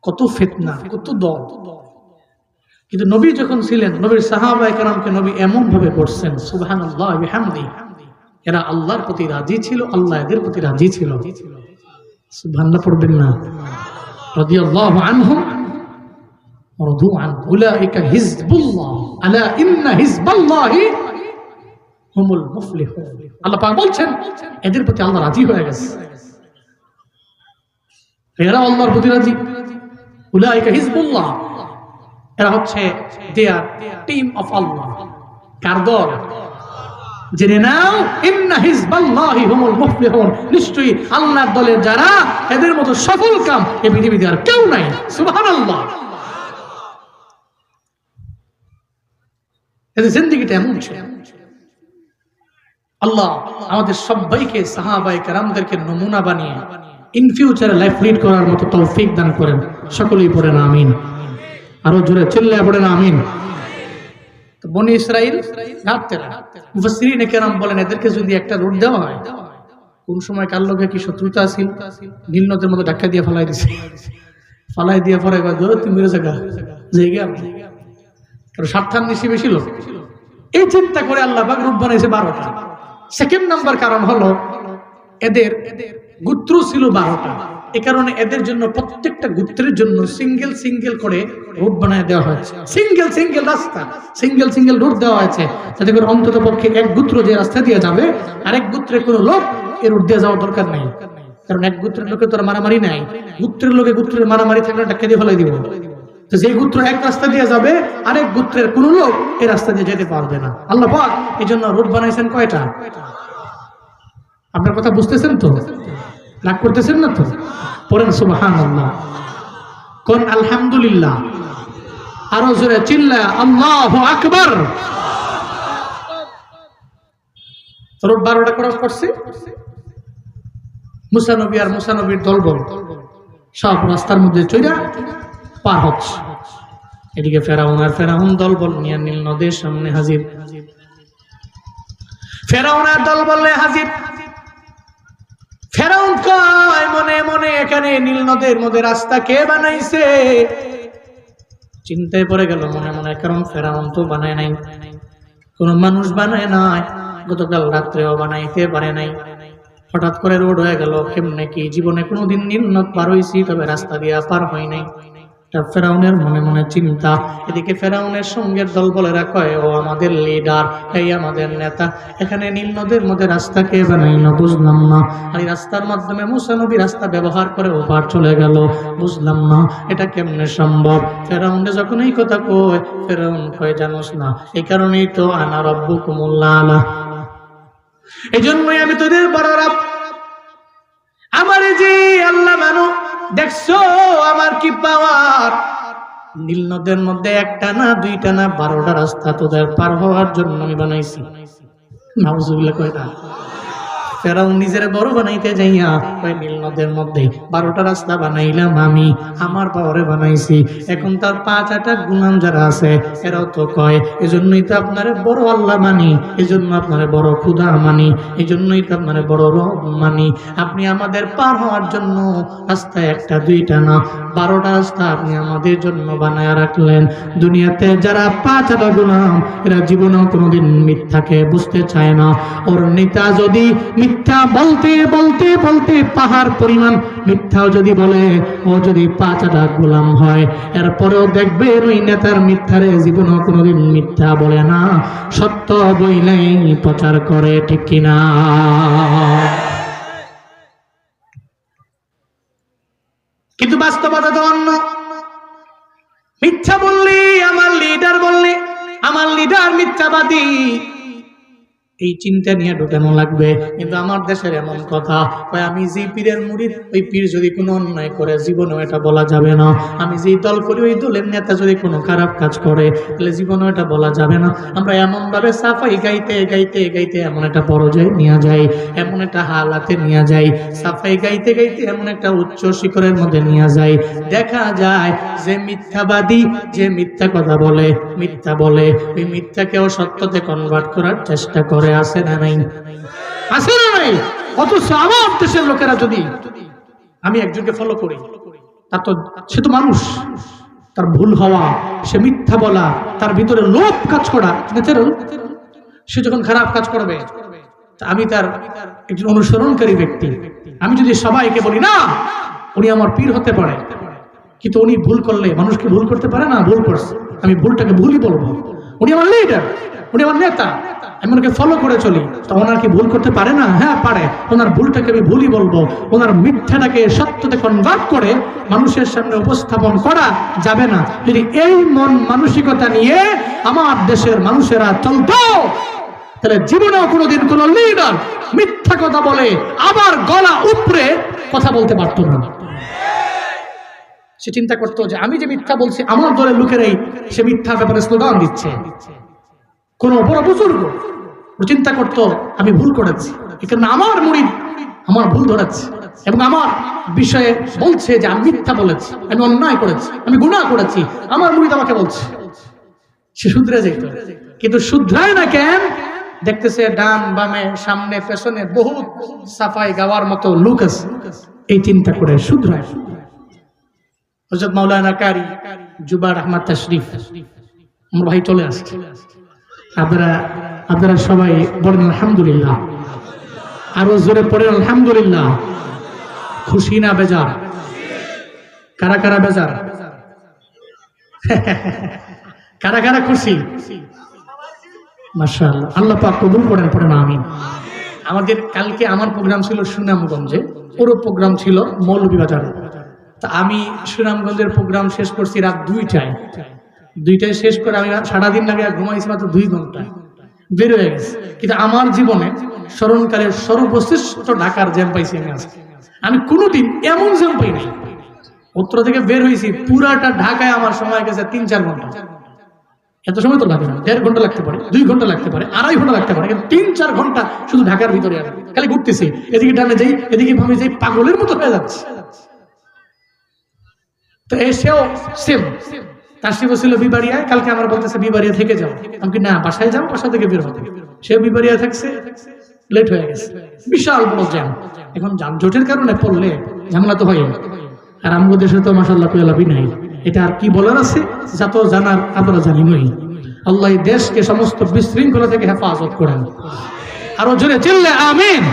কত ফিতনা, কত দল। কিন্তু নবী যখন ছিলেন, নবীর সাহাবায়ে কেরামকে নবী এমন ভাবে করছেন, সুবহানাল্লাহ ওয়া বিহামদিহি, এরা আল্লাহর প্রতি রাজি ছিল, আল্লাহ এদের প্রতি রাজি ছিল। সুবহানাল্লাহ পড়বেন না? রাদিয়াল্লাহু আনহুম ওয়া রাদু আন, উলাইকা হিজবুল্লাহ, আলা ইন্না হিজবাল্লাহি হুমুল মুফলিহুন। আল্লাহ পাক বলছেন এদের প্রতি আল্লাহ রাজি হয়ে গেছে, এরা আল্লাহর প্রতি রাজি। উলাইকা হিজবুল্লাহ, এরা হচ্ছে দেয়ার টিম অফ আল্লাহ। কার দল? জেনে নাও, ইন্না হিজবাল্লাহি হুমুল মুফলিহুন, নিশ্চয়ই আল্লাহর দলের যারা, এদের মতো সফল কাম এই পৃথিবীতে আর কেউ নাই। সুবহানাল্লাহ। এদের জিন্দেগিটা এমন ছিল। আল্লাহ আমাদের সবাইকে সাহাবায়ে কেরামদেরকে নমুনা বানিয়ে ইন ফিউচারে লাইফ লিড করার মতো তৌফিক দান করেন। সকলেই পড়েন আমিন। আরো জোরে চিল্লায়ে পড়েন আমিন। তো বনি ইসরাইল ঘাটতেরা, মুফাসসিরিনে কেরাম বলেন এদেরকে যদি একটা রুট দেওয়া হয়, কোন সময় কার লগে কি শত্রুতা ছিল, নীল নদের মধ্যে ধাক্কা দিয়ে ফালাই দিছে, ফালাই দিয়ে পরে তুমি মেরে জায়গা জায়গা কারণ স্বার্থান বেশি লোক। এই চিন্তা করে আল্লাহ পাক রূপ বানাইছে 12টা। সেকেন্ড নাম্বার কারণ হলো এদের গোত্র ছিল 12টা। এই কারণে এদের জন্য প্রত্যেকটা গোত্রের জন্য সিঙ্গেল সিঙ্গেল করে রুট বানায় দেওয়া হয়েছে, সিঙ্গেল রাস্তা, সিঙ্গেল রুট দেওয়া হয়েছে, যাতে করে অন্তত পক্ষে এক গোত্র যে রাস্তা দিয়ে যাবে আরেক গোত্রের কোনো লোক এই রুট দিয়ে যাওয়ার দরকার নেই। কারণ এক গোত্রের লোকে তো আর মারামারি নাই, গোত্রের লোকে গোত্রের মারামারি থাকলে ধাক্কা দিয়ে ফেলাই দিব। তো যে গোত্র এক রাস্তা দিয়ে যাবে, আরেক গোত্রের কোন লোক এই রাস্তা দিয়ে যেতে পারবে না। আল্লাহ পাক এই জন্য রুট বানাইছেন কয়টা? আপনার কথা বুঝতেছেন তো? রাগ করতেছেন না তো? পড়েন সুবহানাল্লাহ, কোন আলহামদুলিল্লাহ, আরো জোরে চিল্লা আল্লাহু আকবার। রুট 12টা ক্রস করছে। মুসা নবী আর মুসা নবীর দলবল সব রাস্তার মধ্যে চইরা পার হচ্ছে। এদিকে ফেরাউন আর ফেরাউন দলবল নিয়ে নীল নদের সামনে হাজির। ফেরাউন আর দলবল হাজির। ফেরাউন কয় মনে মনে, এখানে নীল নদের মধ্যে রাস্তা কে বানাইছে? চিন্তায় পড়ে গেল মনে মনে, কারণ ফেরাউন তো বানায় নাই, কোন মানুষ বানায় নাই, গতকাল রাত্রেও বানাইতে পারে নাই। হঠাৎ করে রোড হয়ে গেল, কেমনে কি? জীবনে কোনোদিন নীল নদ পার হইছি, তবে রাস্তা দিয়ে পার হয় নাই। ফেরাউনের মনে মনে চিন্তা। এদিকে ফেরাউনের সঙ্গের দলবলেরা কয় ও আমাদের লিডার, এই আমাদের নেতা, এখানে নীল নদের মধ্যে রাস্তা কে বানাইলো বুঝলাম না। আর এই রাস্তার মাধ্যমে মুসা নবী রাস্তা ব্যবহার করে ওপার চলে গেল, বুঝলাম না এটা কেমনে সম্ভব। ফেরাউনে যখন এই কথা কয়, ফেরাউন কয় জানোস না, এই কারণেই তো আনা রব্বুকুমুল আলা, এই জন্যই আমি তোদের বড় রব। আমার যে আল্লাহ মানো, দেখছো আমার কি পাওয়ার। নীল নদের মধ্যে একটা না, দুইটা না, 12টা রাস্তা তোদের পার হওয়ার জন্য আমি বানাইছি। নাউজুবিল্লাহ কয় না। ফেরাউন নিজের বড় বানাইতে যাইয়া কয় নীল নদের মধ্যে 12টা রাস্তা বানাইলাম আমি, আমার পাওয়ারে বানাইছি। এখন তার 5-8টা গুলাম যারা আছে এরাও তো কয়, এজন্যই তো আপনারে বড় আল্লাহ মানি, এজন্য আপনারে বড় খুদা মানি, এজন্যই তো আপনারে বড় রব মানি। আপনি আমাদের পার হওয়ার জন্য রাস্তা একটা দুইটা না, 12টা রাস্তা আপনি আমাদের জন্য বানায় রাখলেন। দুনিয়াতে যারা 5-8টা গুলাম, এরা জীবনেও কোনোদিন মিথ্যাকে বুঝতে চায় না। ওর নেতা যদি মিথ্যা বলতে বলতে বলতে পাহাড় পরিমাণ মিথ্যাও যদি বলে, ও যদি 5-8টা গোলাম হয়, এরপরেও দেখবে ওই নেতার মিথ্যারে জীবনও কোনোদিন মিথ্যা বলে না, সত্য বইলেই প্রচার করে, ঠিক কিনা? কিন্তু বাস্তবতা তো অন্য। মিথ্যা বললি আমার লিডার, বললি আমার লিডার মিথ্যাবাদী, এই চিন্তা নিয়ে ঢোকানো লাগবে। কিন্তু আমার দেশের এমন কথা, আমি যে পীরের মুরিদ, ওই পীর যদি কোনো অন্যায় করে জীবনেও এটা বলা যাবে না। আমি যে দল করি, ওই দলের নেতা যদি কোনো খারাপ কাজ করে, তাহলে জীবনেও এটা বলা যাবে না। আমরা এমন ভাবে সাফাই গাইতে গাইতে গাইতে এমন একটা পর্যায়ে নিয়ে যাই, এমন একটা হালাতে নিয়ে যাই, সাফাই গাইতে গাইতে এমন একটা উচ্চ শিখরের মধ্যে নিয়ে যাই, দেখা যায় যে মিথ্যাবাদী, যে মিথ্যা কথা বলে, মিথ্যা বলে, ওই মিথ্যাকেও সত্যতে কনভার্ট করার চেষ্টা করে। আছে না নাই? আছে না নাই? অথচ আমার দেশের লোকেরা যদি, আমি একজনকে ফলো করি, সে তো মানুষ, তার ভুল হওয়া, সে মিথ্যা বলা, তার ভিতরে লোভ কাজ করা ন্যাচারাল। সে যখন খারাপ কাজ করবে, আমি তার একজন অনুসরণকারী ব্যক্তি, আমি যদি সবাইকে বলি না উনি আমার পীর হতে পারে, কিন্তু উনি ভুল করলে মানুষকে ভুল করতে পারে না, ভুল করছে, আমি ভুলটাকে ভুলই বলবো। উনি আমার লিডার, উনি আমার নেতা, আমি ওনাকে ফলো করে চলি, তো ওনার কি ভুল করতে পারে না? হ্যাঁ পারে। ওনার ভুলটাকে আমি ভুলই বলবো। ওনার মিথ্যাটাকে সত্যতে কনভার্ট করে মানুষের সামনে উপস্থাপন করা যাবে না। যদি এই মন মানসিকতা নিয়ে আমার দেশের মানুষেরা চলতো, তাহলে জীবনেও কোনোদিন কোনো লিডার মিথ্যা কথা বলে আবার গলা উপরে কথা বলতে পারতো না। সে চিন্তা করতো যে আমি যে মিথ্যা বলছি, আমার দলের লোকেরাই সে মিথ্যা ব্যাপারে স্লোগান দিচ্ছে। কোন বড় বুজুর্গ চিন্তা করতো আমি ভুল করেছি, এখানে আমার মুরিদ আমার ভুল ধরেছে এবং আমার বিষয়ে বলছে যে আমি মিথ্যা বলেছি, আমি অন্যায় করেছি, আমি গুনাহ করেছি, আমার মুরিদ আমাকে বলছে। সে শুধরে যেত, কিন্তু শুধরায় না কেন? দেখতেছে ডান বামে সামনে পেছনে বহুত সাফাই গাওয়ার মতো লোক আছে, এই চিন্তা করে শুধরায়। হযরত মাওলানা কারি জুবার আহমদ তাশরিফ আমার ভাই চলে আসছে। আপনারা সবাই বলেন আলহামদুলিল্লাহ, আরো জোরে পড়েন আলহামদুলিল্লাহ। খুশি না বেজার? কারা কারা বেজার? কারা কারা খুশি? মাশাআল্লাহ, আল্লাহ পাক কবুল করেন, পড়েন আমিন। আমাদের কালকে আমার প্রোগ্রাম ছিল সুনামগঞ্জে, ওর প্রোগ্রাম ছিল মৌলভীবাজারে। তা আমি সুনামগঞ্জের প্রোগ্রাম শেষ করছি রাত 2টায় শেষ করে আমি সারাদিন লাগে ঘুমাইছি মাত্র 2 ঘন্টা, বের হয়ে গেছে। কিন্তু আমার জীবনে স্মরণকালের সর্বশ্রেষ্ঠ ঢাকার জ্যাম পাইছি আমি আজকে। আমি কোনোদিন এমন জ্যাম পাই নাই। উত্তর থেকে বের হয়েছি, পুরাটা ঢাকায় আমার সময় গেছে 3-4 ঘন্টা। এত সময় তো লাগে না, 1.5 ঘন্টা লাগতে পারে, 2 ঘন্টা লাগতে পারে, 2.5 ঘন্টা লাগতে পারে, কিন্তু 3-4 ঘন্টা শুধু ঢাকার ভিতরে খালি ঘুরতেছি, এদিকে ডানে যাই এদিকে বামে যাই, পাগলের মতো হয়ে যাচ্ছে। তো এসেও সেম তাশরিফ ছিল বিবাড়িয়ায়, কালকে আমার বলতেছে বিবাড়িয়া থেকে যাও, আমি কি না বাসায় যাও, বাসা থেকে বের হতে। সে বিবাড়িয়া থাকছে, লেট হয়ে গেছে, বিশাল বড় জ্যাম। এখন যানজটের কারণে পড়লে ঝামেলা তো হয়। আর আমগো দেশে তো মাশাআল্লাহ পেলাবি নাই, এটা আর কি বলার আছে, যা তো জানার আপনারা জানি নই। আল্লাহ দেশকে সমস্ত বিশৃঙ্খলা থেকে হেফাজত করেন। আরো জোরে চিল্লে আমিন।